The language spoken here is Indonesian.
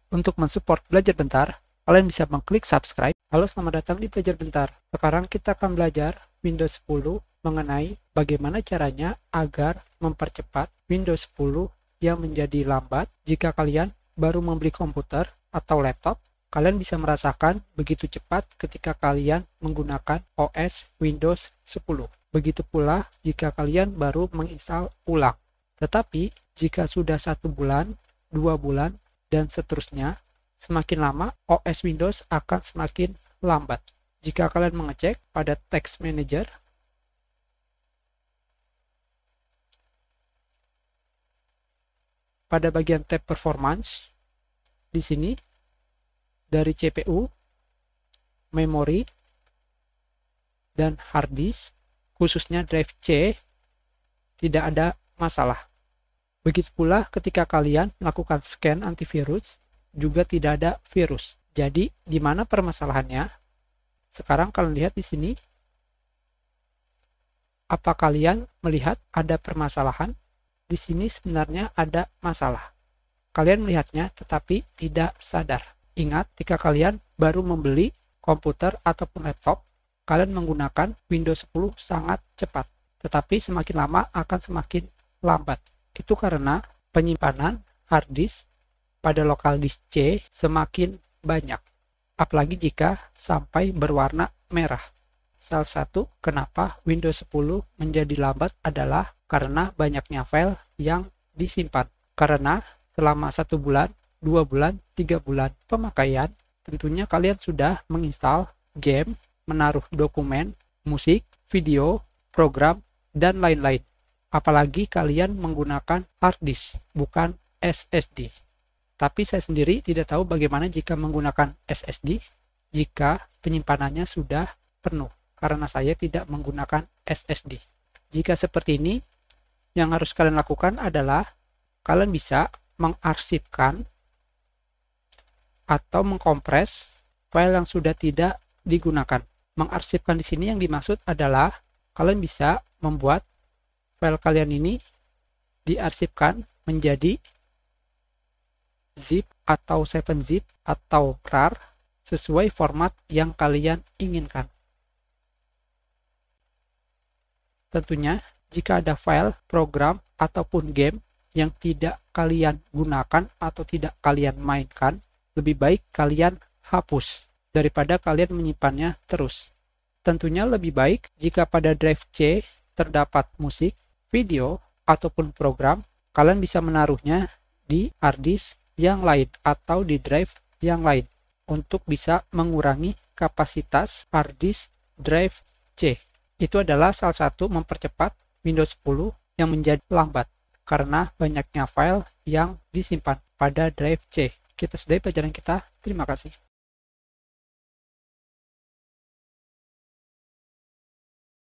Untuk mensupport Belajar Bentar, kalian bisa mengklik subscribe. Halo, selamat datang di Belajar Bentar. Sekarang kita akan belajar Windows 10 mengenai bagaimana caranya agar mempercepat Windows 10 yang menjadi lambat. Jika kalian baru membeli komputer atau laptop, kalian bisa merasakan begitu cepat ketika kalian menggunakan OS Windows 10. Begitu pula jika kalian baru menginstal ulang. Tetapi, jika sudah 1 bulan, 2 bulan, dan seterusnya, semakin lama OS Windows akan semakin lambat. Jika kalian mengecek pada Text Manager, pada bagian tab Performance, di sini, dari CPU, memori, dan hard disk, khususnya drive C, tidak ada masalah. Begitu pula ketika kalian melakukan scan antivirus, juga tidak ada virus. Jadi, di mana permasalahannya? Sekarang kalian lihat di sini. Apa kalian melihat ada permasalahan? Di sini sebenarnya ada masalah. Kalian melihatnya tetapi tidak sadar. Ingat, jika kalian baru membeli komputer ataupun laptop, kalian menggunakan Windows 10 sangat cepat. Tetapi semakin lama akan semakin lambat. Itu karena penyimpanan hard disk pada lokal disk C semakin banyak. Apalagi jika sampai berwarna merah. Salah satu kenapa Windows 10 menjadi lambat adalah karena banyaknya file yang disimpan. Karena selama 1 bulan, 2 bulan, 3 bulan pemakaian, tentunya kalian sudah menginstal game, menaruh dokumen, musik, video, program, dan lain-lain. Apalagi kalian menggunakan hard disk, bukan SSD. Tapi saya sendiri tidak tahu bagaimana jika menggunakan SSD, jika penyimpanannya sudah penuh, karena saya tidak menggunakan SSD. Jika seperti ini, yang harus kalian lakukan adalah, kalian bisa mengarsipkan atau mengkompres file yang sudah tidak digunakan. Mengarsipkan di sini yang dimaksud adalah, kalian bisa membuat file kalian ini diarsipkan menjadi zip atau 7-zip atau RAR sesuai format yang kalian inginkan. Tentunya, jika ada file, program, ataupun game yang tidak kalian gunakan atau tidak kalian mainkan, lebih baik kalian hapus daripada kalian menyimpannya terus. Tentunya lebih baik jika pada drive C terdapat musik, video, ataupun program, kalian bisa menaruhnya di hard disk yang lain atau di drive yang lain untuk bisa mengurangi kapasitas hard disk drive C. Itu adalah salah satu mempercepat Windows 10 yang menjadi lambat karena banyaknya file yang disimpan pada drive C. Kita sudahi pelajaran kita. Terima kasih.